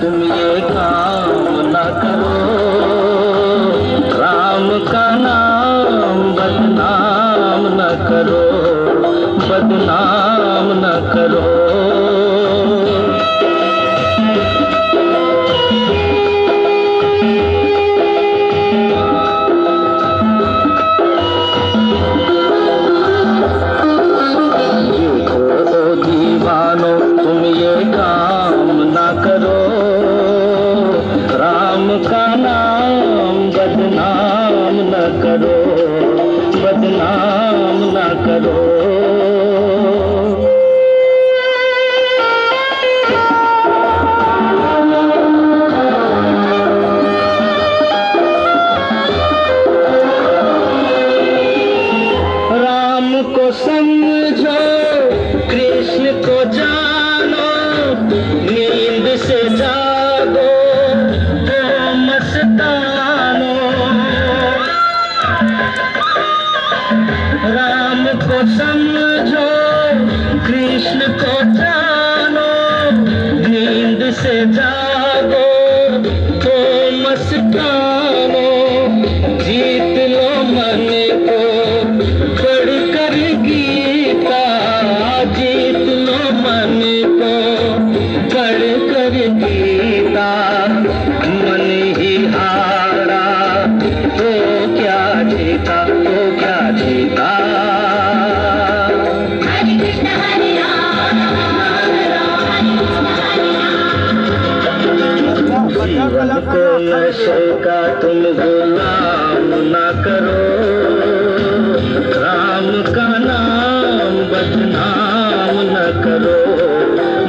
तुम ये काम न करो, राम का नाम बदनाम न करो, बदनाम न करो। बदनाम न करो। राम को समझो, कृष्ण को जानो, नींद से जागो तो मस्तानो। राम को समझो, कृष्ण को जानो, नींद से जागो तो मस्तानो। जीत लो मन को पढ़कर गीता, जीत लो मन को पढ़कर गीता। मन ही हारा तो क्या जीता, तो क्या जीता। जीवन को नशे का तुम गुलाम न करो, राम का नाम बदनाम न करो,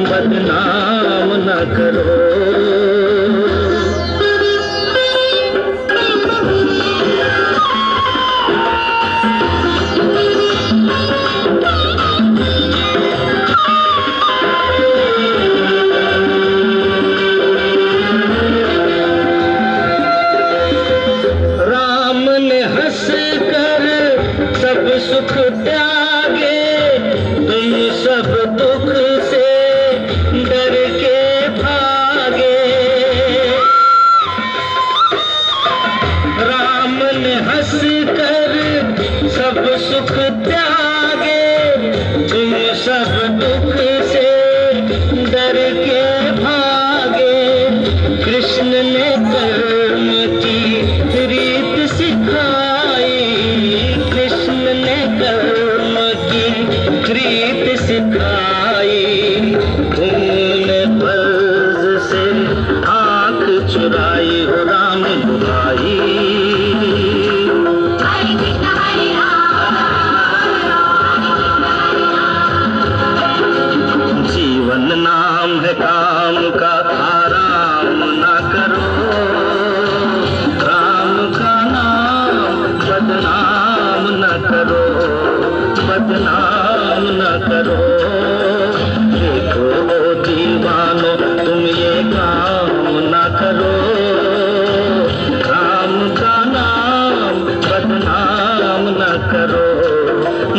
बदनाम न करो। सुख त्यागे तुम सब दुख से डर के भागे। राम ने हंस कर सब सुख त्यागे, तुम सब दुख से डर के भागे। कृष्ण ने कर्म की रीत सिखाई, कृष्ण ने कर्म की रीत सिखाई। तुमने फर्ज से आंख चुराई हो राम भाई। जीवन नाम है काम का, आराम ना करो, राम का नाम बदनाम न करो, बदनाम न करो। देखो ओ दीवानो तुम ये काम न करो, राम का नाम बदनाम न करो,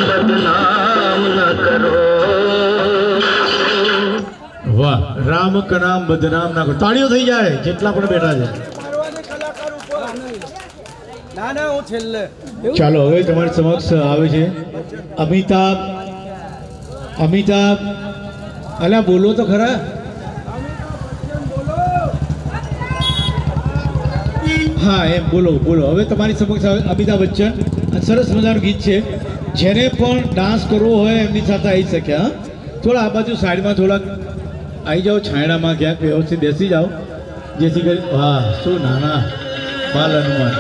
बदनाम न करो। વાહ, રામ કા નામ બદનામ ના કરો. તાળીઓ થઈ જાય જેટલા પણ બેઠા છે. ચાલો હવે તમારી સમક્ષ આવે છે અમિતાભ. અમિતાભ અલ્યા બોલો તો ખરા. હા એમ બોલો બોલો. હવે તમારી સમક્ષ આવે અમિતાભ બચ્ચન. સરસ મજાનું ગીત છે. જેને પણ ડાન્સ કરવો હોય એમની સાથે આવી શકે. હા થોડા આ બાજુ સાઈડમાં થોડાક આવી જાઓ, છાંયડામાં ક્યાંક વ્યવસ્થિત બેસી જાઓ, જેથી કરી. વાહ શું નાના બાલ હનુમાન.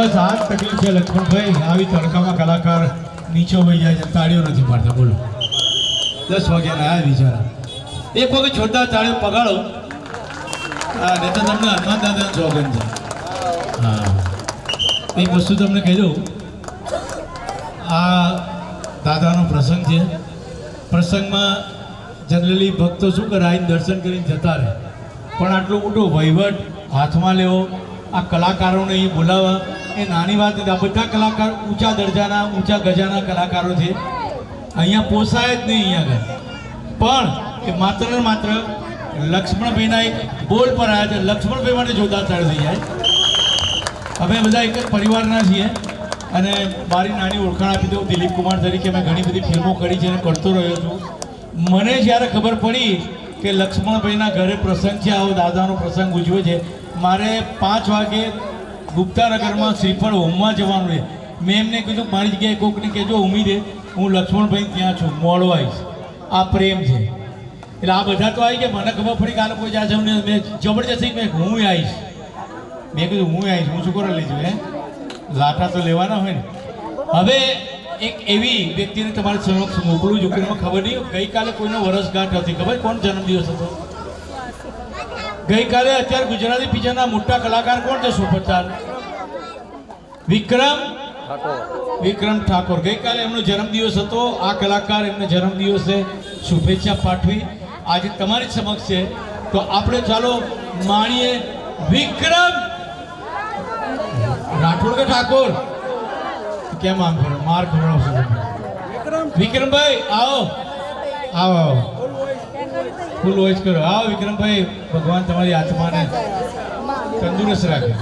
બસ આ જ તકલીફ છે લક્ષ્મણભાઈ, આવી તડકામાં કલાકાર નીચો વહી જાય છે, તાળીઓ નથી પાડતા. બોલો 10 વાગ્યાના આવ્યા બિચારા. એક વખત જોરદાર તાળીઓ પગાડો. હા, નહીં તો તમને હનુમાન દાદાનો સોગંદ છે. હા, એક વસ્તુ તમને કહી દઉં, આ દાદાનો પ્રસંગ છે. પ્રસંગમાં જનરલી ભક્તો શું કરે, આવીને દર્શન કરીને જતા રહે, પણ આટલો મોટો વહીવટ હાથમાં લેવો, આ કલાકારોને અહીં બોલાવવા એ નાની વાત નથી. આ બધા કલાકાર ઊંચા દરજાના ઊંચા ગજાના કલાકારો છે, અહીંયા પોસાય જ નહીં અહીંયા આગળ. પણ એ માત્ર ને માત્ર લક્ષ્મણભાઈના એક બોલ પર આવ્યા છે. લક્ષ્મણભાઈ માટે જોરદાર તાળી થઈ જાય. અમે બધા એક જ પરિવારના છીએ અને મારી નાની ઓળખાણ આપી દઉં. દિલીપ કુમાર તરીકે મેં ઘણી બધી ફિલ્મો કરી છે અને કરતો રહ્યો છું. મને જ્યારે ખબર પડી કે લક્ષ્મણભાઈના ઘરે પ્રસંગ છે, આવો દાદાનો પ્રસંગ ઉજવે છે, મારે 5 વાગે ગુપ્તાનગરમાં શ્રીફળ હોમમાં જવાનું છે. મેં એમને કીધું મારી જગ્યાએ કોઈકને કહેજો ઉમીદે હું લક્ષ્મણભાઈ ત્યાં છું, મોડો આવીશ. આ પ્રેમ છે. એટલે આ બધા તો આવી ગયા. મને ખબર પડી કે આ લોકો જ્યાં છે મેં જબરજસ્તી મેં હું આવીશ. મેં કીધું હું આવીશ, હું શું કરવા લઈ જાઉં? લાટા તો લેવાના હોય ને. હવે એક એવી વ્યક્તિને તમારી સમક્ષ મોકલું છું કે મને ખબર નહીં, ગઈકાલે કોઈનો વરસગાંઠ હતી. ખબર કોણ જન્મદિવસ હતો ગઈકાલે? અત્યારે ગુજરાતી પિક્ચરના મોટા કલાકાર કોણ છે? સુપરસ્ટાર વિક્રમ ઠાકોર. ગઈકાલે એમનો જન્મદિવસ હતો. આ કલાકાર એમને જન્મદિવસે શુભેચ્છા પાઠવી આજે તમારી સમક્ષ છે. તો આપણે ચાલો માણીએ વિક્રમ રાઠોડ કે ઠાકોર, કેમ આમ કરો? માર ખવડાવશો તમે. વિક્રમભાઈ આવો આવો આવો, ફૂલ વોઇસ કરો. આવો વિક્રમભાઈ, ભગવાન તમારી આત્માને તંદુરસ્ત રાખે.